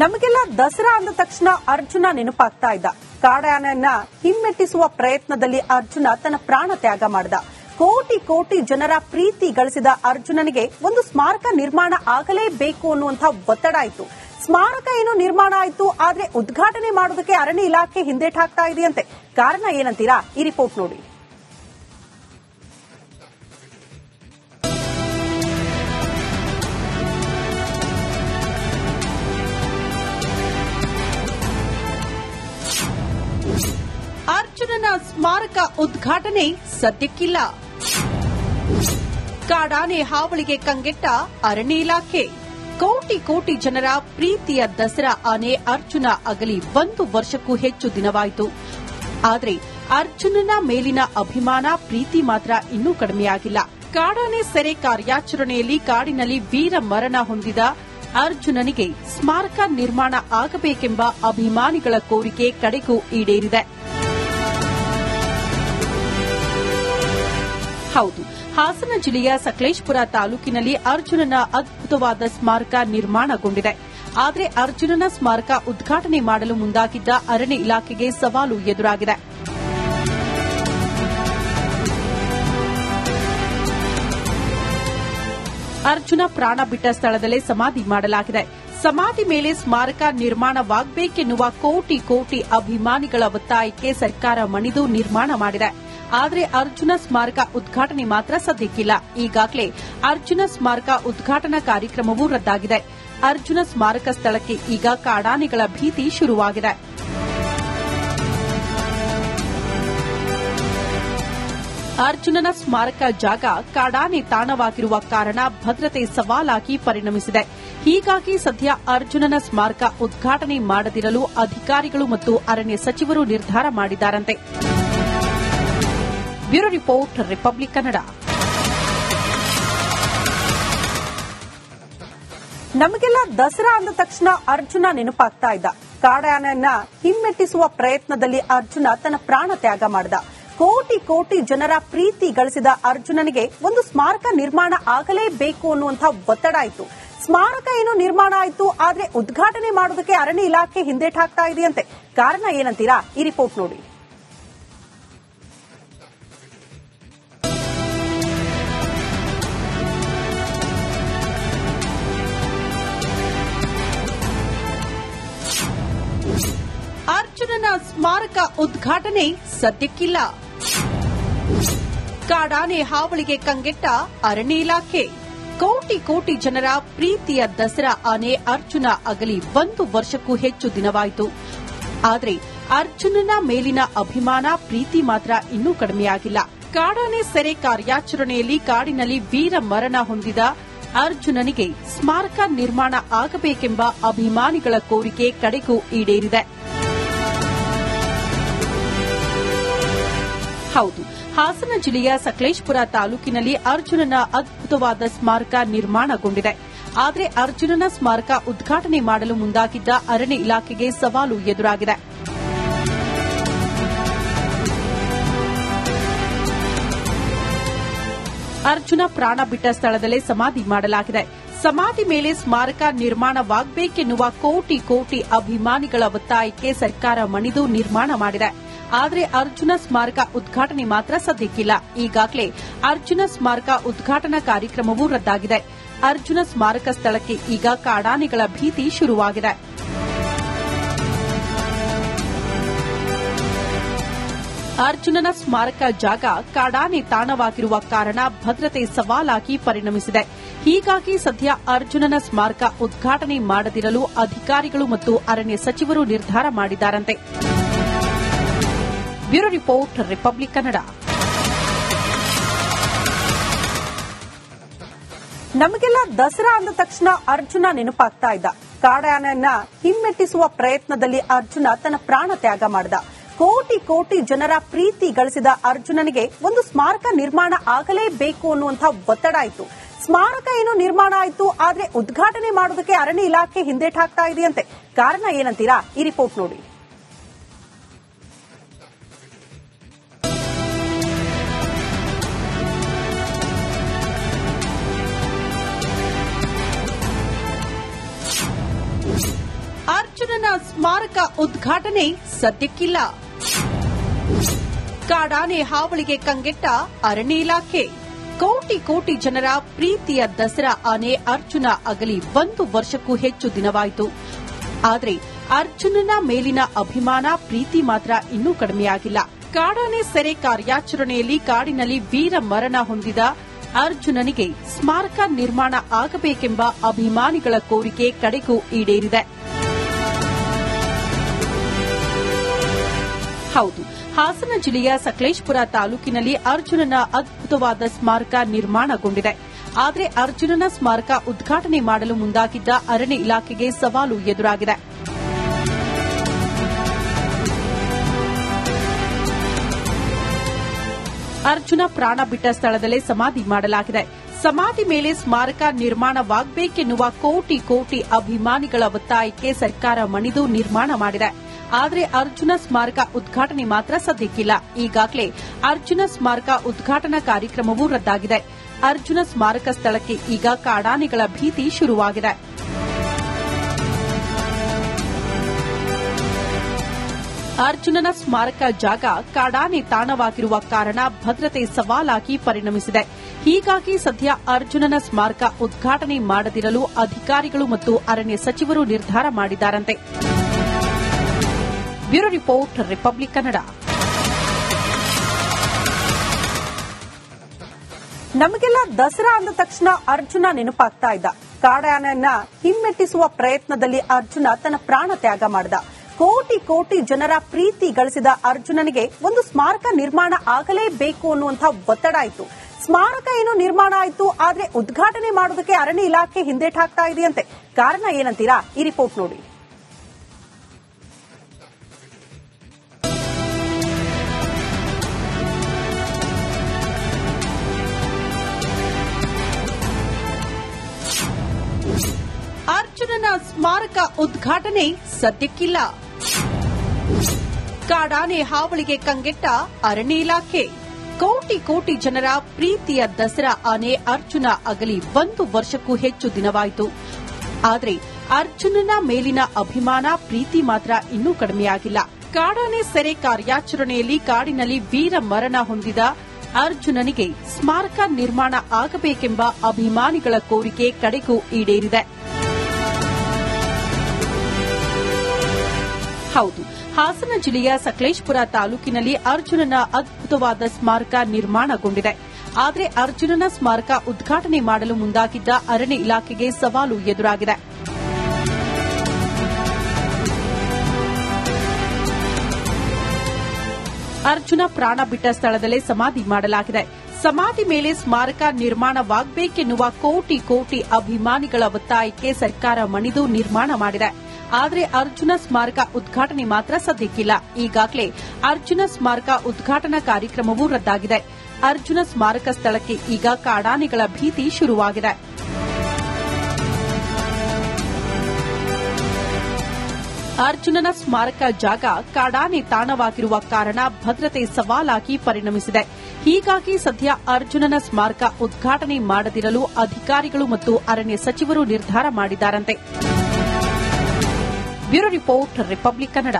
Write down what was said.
ನಮಗೆಲ್ಲ ದಸರಾ ಅಂದ ತಕ್ಷಣ ಅರ್ಜುನ ನೆನಪಾಗ್ತಾ ಇದ್ದ. ಕಾಡಾನೆಯನ್ನ ಹಿಮ್ಮೆಟ್ಟಿಸುವ ಪ್ರಯತ್ನದಲ್ಲಿ ಅರ್ಜುನ ತನ್ನ ಪ್ರಾಣ ತ್ಯಾಗ ಮಾಡಿದ. ಕೋಟಿ ಕೋಟಿ ಜನರ ಪ್ರೀತಿ ಗಳಿಸಿದ ಅರ್ಜುನನಿಗೆ ಒಂದು ಸ್ಮಾರಕ ನಿರ್ಮಾಣ ಆಗಲೇಬೇಕು ಅನ್ನುವಂಥ ಒತ್ತಡ ಇತ್ತು. ಸ್ಮಾರಕ ಏನೋ ನಿರ್ಮಾಣ ಆಯಿತು, ಆದ್ರೆ ಉದ್ಘಾಟನೆ ಮಾಡೋದಕ್ಕೆ ಅರಣ್ಯ ಇಲಾಖೆ ಹಿಂದೇಟ್ ಹಾಕ್ತಾ ಇದೆಯಂತೆ. ಕಾರಣ ಏನಂತೀರಾ? ಈ ರಿಪೋರ್ಟ್ ನೋಡಿ. ಅರ್ಜುನನ ಸ್ಮಾರಕ ಉದ್ಘಾಟನೆ ಸದ್ಯಕ್ಕಿಲ್ಲ. ಕಾಡಾನೆ ಹಾವಳಿಗೆ ಕಂಗೆಟ್ಟ ಅರಣ್ಯ ಇಲಾಖೆ. ಕೋಟಿ ಕೋಟಿ ಜನರ ಪ್ರೀತಿಯ ದಸರಾ ಆನೆ ಅರ್ಜುನ ಅಗಲಿ 1 ವರ್ಷಕ್ಕೂ ಹೆಚ್ಚು ದಿನವಾಯಿತು. ಆದರೆ ಅರ್ಜುನನ ಮೇಲಿನ ಅಭಿಮಾನ ಪ್ರೀತಿ ಮಾತ್ರ ಇನ್ನೂ ಕಡಿಮೆಯಾಗಿಲ್ಲ. ಕಾಡಾನೆ ಸೆರೆ ಕಾರ್ಯಾಚರಣೆಯಲ್ಲಿ ಕಾಡಿನಲ್ಲಿ ವೀರ ಮರಣ ಹೊಂದಿದ ಅರ್ಜುನನಿಗೆ ಸ್ಮಾರಕ ನಿರ್ಮಾಣ ಆಗಬೇಕೆಂಬ ಅಭಿಮಾನಿಗಳ ಕೋರಿಕೆ ಕಡೆಗೂ ಈಡೇರಿದೆ. ಹೌದು, ಹಾಸನ ಜಿಲ್ಲೆಯ ಸಕಲೇಶಪುರ ತಾಲೂಕಿನಲ್ಲಿ ಅರ್ಜುನನ ಅದ್ಭುತವಾದ ಸ್ಮಾರಕ ನಿರ್ಮಾಣಗೊಂಡಿದೆ. ಆದರೆ ಅರ್ಜುನನ ಸ್ಮಾರಕ ಉದ್ಘಾಟನೆ ಮಾಡಲು ಮುಂದಾಗಿದ್ದ ಅರಣ್ಯ ಇಲಾಖೆಗೆ ಸವಾಲು ಎದುರಾಗಿದೆ. ಅರ್ಜುನ ಪ್ರಾಣ ಬಿಟ್ಟ ಸ್ಥಳದಲ್ಲೇ ಸಮಾಧಿ ಮಾಡಲಾಗಿದೆ. ಸಮಾಧಿ ಮೇಲೆ ಸ್ಮಾರಕ ನಿರ್ಮಾಣವಾಗಬೇಕೆನ್ನುವ ಕೋಟಿ ಕೋಟಿ ಅಭಿಮಾನಿಗಳ ಒತ್ತಾಯಕ್ಕೆ ಸರ್ಕಾರ ಮಣಿದು ನಿರ್ಮಾಣ ಮಾಡಿದೆ. ಆದರೆ ಅರ್ಜುನ ಸ್ಮಾರಕ ಉದ್ಘಾಟನೆ ಮಾತ್ರ ಸದ್ಯಕ್ಕಿಲ್ಲ. ಈಗಾಗಲೇ ಅರ್ಜುನ ಸ್ಮಾರಕ ಉದ್ಘಾಟನಾ ಕಾರ್ಯಕ್ರಮವೂ ರದ್ದಾಗಿದೆ. ಅರ್ಜುನ ಸ್ಮಾರಕ ಸ್ಥಳಕ್ಕೆ ಈಗ ಕಾಡಾನೆಗಳ ಭೀತಿ ಶುರುವಾಗಿದೆ. ಅರ್ಜುನನ ಸ್ಮಾರಕ ಜಾಗ ಕಾಡಾನೆ ತಾಣವಾಗಿರುವ ಕಾರಣ ಭದ್ರತೆ ಸವಾಲಾಗಿ ಪರಿಣಮಿಸಿದೆ. ಹೀಗಾಗಿ ಸದ್ಯ ಅರ್ಜುನನ ಸ್ಮಾರಕ ಉದ್ಘಾಟನೆ ಮಾಡದಿರಲು ಅಧಿಕಾರಿಗಳು ಮತ್ತು ಅರಣ್ಯ ಸಚಿವರು ನಿರ್ಧಾರ ಮಾಡಿದ್ದಾರಂತೆ. Bureau report, Republic Kannada. ನಮಗೆಲ್ಲ ದಸರಾ ಅಂದ ತಕ್ಷಣ ಅರ್ಜುನ ನೆನಪಾಗ್ತಾ ಇದ್ದ. ಕಾಡಾನೆಯನ್ನ ಹಿಮ್ಮೆಟ್ಟಿಸುವ ಪ್ರಯತ್ನದಲ್ಲಿ ಅರ್ಜುನ ತನ್ನ ಪ್ರಾಣ ತ್ಯಾಗ ಮಾಡಿದ. ಕೋಟಿ ಕೋಟಿ ಜನರ ಪ್ರೀತಿ ಗಳಿಸಿದ ಅರ್ಜುನನಿಗೆ ಒಂದು ಸ್ಮಾರಕ ನಿರ್ಮಾಣ ಆಗಲೇಬೇಕು ಅನ್ನುವಂಥ ಒತ್ತಡ ಇತ್ತು. ಸ್ಮಾರಕ ಏನೋ ನಿರ್ಮಾಣ ಆಯಿತು, ಆದ್ರೆ ಉದ್ಘಾಟನೆ ಮಾಡೋದಕ್ಕೆ ಅರಣ್ಯ ಇಲಾಖೆ ಹಿಂದೇಟ್ ಹಾಕ್ತಾ ಇದೆಯಂತೆ. ಕಾರಣ ಏನಂತೀರಾ? ಈ ರಿಪೋರ್ಟ್ ನೋಡಿ. ಅರ್ಜುನನ ಸ್ಮಾರಕ ಉದ್ಘಾಟನೆ ಸದ್ಯಕ್ಕಿಲ್ಲ. ಕಾಡಾನೆ ಹಾವಳಿಗೆ ಕಂಗೆಟ್ಟ ಅರಣ್ಯ ಇಲಾಖೆ. ಕೋಟಿ ಕೋಟಿ ಜನರ ಪ್ರೀತಿಯ ದಸರಾ ಆನೆ ಅರ್ಜುನ ಅಗಲಿ 1 ವರ್ಷಕ್ಕೂ ಹೆಚ್ಚು ದಿನವಾಯಿತು. ಆದರೆ ಅರ್ಜುನನ ಮೇಲಿನ ಅಭಿಮಾನ ಪ್ರೀತಿ ಮಾತ್ರ ಇನ್ನೂ ಕಡಿಮೆಯಾಗಿಲ್ಲ. ಕಾಡಾನೆ ಸೆರೆ ಕಾರ್ಯಾಚರಣೆಯಲ್ಲಿ ಕಾಡಿನಲ್ಲಿ ವೀರ ಮರಣ ಹೊಂದಿದ ಅರ್ಜುನನಿಗೆ ಸ್ಮಾರಕ ನಿರ್ಮಾಣ ಆಗಬೇಕೆಂಬ ಅಭಿಮಾನಿಗಳ ಕೋರಿಕೆ ಕಡೆಗೂ ಈಡೇರಿದೆ. ಹೌದು, ಹಾಸನ ಜಿಲ್ಲೆಯ ಸಕಲೇಶಪುರ ತಾಲೂಕಿನಲ್ಲಿ ಅರ್ಜುನನ ಅದ್ಭುತವಾದ ಸ್ಮಾರಕ ನಿರ್ಮಾಣಗೊಂಡಿದೆ. ಆದರೆ ಅರ್ಜುನನ ಸ್ಮಾರಕ ಉದ್ಘಾಟನೆ ಮಾಡಲು ಮುಂದಾಗಿದ್ದ ಅರಣ್ಯ ಇಲಾಖೆಗೆ ಸವಾಲು ಎದುರಾಗಿದೆ. ಅರ್ಜುನ ಪ್ರಾಣ ಬಿಟ್ಟ ಸ್ಥಳದಲ್ಲೇ ಸಮಾಧಿ ಮಾಡಲಾಗಿದೆ. ಸಮಾಧಿ ಮೇಲೆ ಸ್ಮಾರಕ ನಿರ್ಮಾಣವಾಗಬೇಕೆನ್ನುವ ಕೋಟಿ ಕೋಟಿ ಅಭಿಮಾನಿಗಳ ಒತ್ತಾಯಕ್ಕೆ ಸರ್ಕಾರ ಮಣಿದು ನಿರ್ಮಾಣ ಮಾಡಿದೆ. ಆದರೆ ಅರ್ಜುನ ಸ್ಮಾರಕ ಉದ್ಘಾಟನೆ ಮಾತ್ರ ಸದ್ಯಕ್ಕಿಲ್ಲ. ಈಗಾಗಲೇ ಅರ್ಜುನ ಸ್ಮಾರಕ ಉದ್ಘಾಟನಾ ಕಾರ್ಯಕ್ರಮವೂ ರದ್ದಾಗಿದೆ. ಅರ್ಜುನ ಸ್ಮಾರಕ ಸ್ಥಳಕ್ಕೆ ಈಗ ಕಾಡಾನೆಗಳ ಭೀತಿ ಶುರುವಾಗಿದೆ. ಅರ್ಜುನನ ಸ್ಮಾರಕ ಜಾಗ ಕಾಡಾನೆ ತಾಣವಾಗಿರುವ ಕಾರಣ ಭದ್ರತೆ ಸವಾಲಾಗಿ ಪರಿಣಮಿಸಿದೆ. ಹೀಗಾಗಿ ಸದ್ಯ ಅರ್ಜುನನ ಸ್ಮಾರಕ ಉದ್ಘಾಟನೆ ಮಾಡದಿರಲು ಅಧಿಕಾರಿಗಳು ಮತ್ತು ಅರಣ್ಯ ಸಚಿವರು ನಿರ್ಧಾರ ಮಾಡಿದ್ದಾರಂತೆ. Bureau report, Republic Kannada. ನಮಗೆಲ್ಲ ದಸರಾ ಅಂದ ತಕ್ಷಣ ಅರ್ಜುನ ನೆನಪಾಗ್ತಾ ಇದ್ದ. ಕಾಡಾನೆಯನ್ನ ಹಿಮ್ಮೆಟ್ಟಿಸುವ ಪ್ರಯತ್ನದಲ್ಲಿ ಅರ್ಜುನ ತನ್ನ ಪ್ರಾಣ ತ್ಯಾಗ ಮಾಡಿದ. ಕೋಟಿ ಕೋಟಿ ಜನರ ಪ್ರೀತಿ ಗಳಿಸಿದ ಅರ್ಜುನನಿಗೆ ಒಂದು ಸ್ಮಾರಕ ನಿರ್ಮಾಣ ಆಗಲೇಬೇಕು ಅನ್ನುವಂಥ ಒತ್ತಡ ಇತ್ತು. ಸ್ಮಾರಕ ಏನೋ ನಿರ್ಮಾಣ ಆಯಿತು, ಆದ್ರೆ ಉದ್ಘಾಟನೆ ಮಾಡೋದಕ್ಕೆ ಅರಣ್ಯ ಇಲಾಖೆ ಹಿಂದೇಟ್ ಹಾಕ್ತಾ ಇದೆಯಂತೆ. ಕಾರಣ ಏನಂತೀರಾ? ಈ ರಿಪೋರ್ಟ್ ನೋಡಿ. ಅರ್ಜುನನ ಸ್ಮಾರಕ ಉದ್ಘಾಟನೆ ಸದ್ಯಕ್ಕಿಲ್ಲ. ಕಾಡಾನೆ ಹಾವಳಿಗೆ ಕಂಗೆಟ್ಟ ಅರಣ್ಯ ಇಲಾಖೆ. ಕೋಟಿ ಕೋಟಿ ಜನರ ಪ್ರೀತಿಯ ದಸರಾ ಆನೆ ಅರ್ಜುನ ಅಗಲಿ 1 ವರ್ಷಕ್ಕೂ ಹೆಚ್ಚು ದಿನವಾಯಿತು. ಆದರೆ ಅರ್ಜುನನ ಮೇಲಿನ ಅಭಿಮಾನ ಪ್ರೀತಿ ಮಾತ್ರ ಇನ್ನೂ ಕಡಿಮೆಯಾಗಿಲ್ಲ. ಕಾಡಾನೆ ಸೆರೆ ಕಾರ್ಯಾಚರಣೆಯಲ್ಲಿ ಕಾಡಿನಲ್ಲಿ ವೀರ ಮರಣ ಹೊಂದಿದ ಅರ್ಜುನನಿಗೆ ಸ್ಮಾರಕ ನಿರ್ಮಾಣ ಆಗಬೇಕೆಂಬ ಅಭಿಮಾನಿಗಳ ಕೋರಿಕೆ ಕಡೆಗೂ ಈಡೇರಿದೆ. ಹೌದು, ಹಾಸನ ಜಿಲ್ಲೆಯ ಸಕಲೇಶಪುರ ತಾಲೂಕಿನಲ್ಲಿ ಅರ್ಜುನನ ಅದ್ಭುತವಾದ ಸ್ಮಾರಕ ನಿರ್ಮಾಣಗೊಂಡಿದೆ. ಆದರೆ ಅರ್ಜುನನ ಸ್ಮಾರಕ ಉದ್ಘಾಟನೆ ಮಾಡಲು ಮುಂದಾಗಿದ್ದ ಅರಣ್ಯ ಇಲಾಖೆಗೆ ಸವಾಲು ಎದುರಾಗಿದೆ. ಅರ್ಜುನ ಪ್ರಾಣ ಬಿಟ್ಟ ಸ್ಥಳದಲ್ಲೇ ಸಮಾಧಿ ಮಾಡಲಾಗಿದೆ. ಸಮಾಧಿ ಮೇಲೆ ಸ್ಮಾರಕ ನಿರ್ಮಾಣವಾಗಬೇಕೆನ್ನುವ ಕೋಟಿ ಕೋಟಿ ಅಭಿಮಾನಿಗಳ ಒತ್ತಾಯಕ್ಕೆ ಸರ್ಕಾರ ಮಣಿದು ನಿರ್ಮಾಣ ಮಾಡಿದೆ. ಆದರೆ ಅರ್ಜುನ ಸ್ಮಾರಕ ಉದ್ಘಾಟನೆ ಮಾತ್ರ ಸದ್ಯಕ್ಕಿಲ್ಲ. ಈಗಾಗಲೇ ಅರ್ಜುನ ಸ್ಮಾರಕ ಉದ್ಘಾಟನಾ ಕಾರ್ಯಕ್ರಮವೂ ರದ್ದಾಗಿದೆ. ಅರ್ಜುನ ಸ್ಮಾರಕ ಸ್ಥಳಕ್ಕೆ ಈಗ ಕಾಡಾನೆಗಳ ಭೀತಿ ಶುರುವಾಗಿದೆ. ಅರ್ಜುನನ ಸ್ಮಾರಕ ಜಾಗ ಕಾಡಾನೆ ತಾಣವಾಗಿರುವ ಕಾರಣ ಭದ್ರತೆ ಸವಾಲಾಗಿ ಪರಿಣಮಿಸಿದೆ. ಹೀಗಾಗಿ ಸದ್ಯ ಅರ್ಜುನನ ಸ್ಮಾರಕ ಉದ್ಘಾಟನೆ ಮಾಡದಿರಲು ಅಧಿಕಾರಿಗಳು ಮತ್ತು ಅರಣ್ಯ ಸಚಿವರು ನಿರ್ಧಾರ ಮಾಡಿದ್ದಾರಂತೆ. Bureau report, Republic Kannada. ನಮಗೆಲ್ಲ ದಸರಾ ಅಂದ ತಕ್ಷಣ ಅರ್ಜುನ ನೆನಪಾಗ್ತಾ ಇದ್ದ. ಕಾಡಾನೆಯನ್ನ ಹಿಮ್ಮೆಟ್ಟಿಸುವ ಪ್ರಯತ್ನದಲ್ಲಿ ಅರ್ಜುನ ತನ್ನ ಪ್ರಾಣ ತ್ಯಾಗ ಮಾಡಿದ. ಕೋಟಿ ಕೋಟಿ ಜನರ ಪ್ರೀತಿ ಗಳಿಸಿದ ಅರ್ಜುನನಿಗೆ ಒಂದು ಸ್ಮಾರಕ ನಿರ್ಮಾಣ ಆಗಲೇಬೇಕು ಅನ್ನುವಂತಹ ಒತ್ತಡ ಇತ್ತು. ಸ್ಮಾರಕ ಏನೋ ನಿರ್ಮಾಣ ಆಯಿತು, ಆದ್ರೆ ಉದ್ಘಾಟನೆ ಮಾಡೋದಕ್ಕೆ ಅರಣ್ಯ ಇಲಾಖೆ ಹಿಂದೇಟಾಗ್ತಾ ಇದೆಯಂತೆ. ಕಾರಣ ಏನಂತೀರಾ? ಈ ರಿಪೋರ್ಟ್ ನೋಡಿ. ಅರ್ಜುನನ ಸ್ಮಾರಕ ಉದ್ಘಾಟನೆ ಸದ್ಯಕ್ಕಿಲ್ಲ. ಕಾಡಾನೆ ಹಾವಳಿಗೆ ಕಂಗೆಟ್ಟ ಅರಣ್ಯ ಇಲಾಖೆ. ಕೋಟಿ ಕೋಟಿ ಜನರ ಪ್ರೀತಿಯ ದಸರಾ ಆನೆ ಅರ್ಜುನ ಅಗಲಿ 1 ವರ್ಷಕ್ಕೂ ಹೆಚ್ಚು ದಿನವಾಯಿತು. ಆದರೆ ಅರ್ಜುನನ ಮೇಲಿನ ಅಭಿಮಾನ ಪ್ರೀತಿ ಮಾತ್ರ ಇನ್ನೂ ಕಡಿಮೆಯಾಗಿಲ್ಲ. ಕಾಡಾನೆ ಸೆರೆ ಕಾರ್ಯಾಚರಣೆಯಲ್ಲಿ ಕಾಡಿನಲ್ಲಿ ವೀರ ಮರಣ ಹೊಂದಿದ ಅರ್ಜುನನಿಗೆ ಸ್ಮಾರಕ ನಿರ್ಮಾಣ ಆಗಬೇಕೆಂಬ ಅಭಿಮಾನಿಗಳ ಕೋರಿಕೆ ಕಡೆಗೂ ಈಡೇರಿದೆ. ಹೌದು, ಹಾಸನ ಜಿಲ್ಲೆಯ ಸಕಲೇಶಪುರ ತಾಲೂಕಿನಲ್ಲಿ ಅರ್ಜುನನ ಅದ್ಭುತವಾದ ಸ್ಮಾರಕ ನಿರ್ಮಾಣಗೊಂಡಿದೆ. ಆದರೆ ಅರ್ಜುನನ ಸ್ಮಾರಕ ಉದ್ಘಾಟನೆ ಮಾಡಲು ಮುಂದಾಗಿದ್ದ ಅರಣ್ಯ ಇಲಾಖೆಗೆ ಸವಾಲು ಎದುರಾಗಿದೆ. ಅರ್ಜುನ ಪ್ರಾಣ ಬಿಟ್ಟ ಸ್ಥಳದಲ್ಲೇ ಸಮಾಧಿ ಮಾಡಲಾಗಿದೆ. ಸಮಾಧಿ ಮೇಲೆ ಸ್ಮಾರಕ ನಿರ್ಮಾಣವಾಗಬೇಕೆನ್ನುವ ಕೋಟಿ ಕೋಟಿ ಅಭಿಮಾನಿಗಳ ಒತ್ತಾಯಕ್ಕೆ ಸರ್ಕಾರ ಮಣಿದು ನಿರ್ಮಾಣ ಮಾಡಿದೆ. ಆದರೆ ಅರ್ಜುನ ಸ್ಮಾರಕ ಉದ್ಘಾಟನೆ ಮಾತ್ರ ಸದ್ಯಕ್ಕಿಲ್ಲ. ಈಗಾಗಲೇ ಅರ್ಜುನ ಸ್ಮಾರಕ ಉದ್ಘಾಟನಾ ಕಾರ್ಯಕ್ರಮವೂ ರದ್ದಾಗಿದೆ. ಅರ್ಜುನ ಸ್ಮಾರಕ ಸ್ಥಳಕ್ಕೆ ಈಗ ಕಾಡಾನೆಗಳ ಭೀತಿ ಶುರುವಾಗಿದೆ. ಅರ್ಜುನನ ಸ್ಮಾರಕ ಜಾಗ ಕಾಡಾನೆ ತಾಣವಾಗಿರುವ ಕಾರಣ ಭದ್ರತೆ ಸವಾಲಾಗಿ ಪರಿಣಮಿಸಿದೆ. ಹೀಗಾಗಿ ಸದ್ಯ ಅರ್ಜುನನ ಸ್ಮಾರಕ ಉದ್ಘಾಟನೆ ಮಾಡದಿರಲು ಅಧಿಕಾರಿಗಳು ಮತ್ತು ಅರಣ್ಯ ಸಚಿವರು ನಿರ್ಧಾರ ಮಾಡಿದ್ದಾರಂತೆ. Bureau report, Republic Kannada.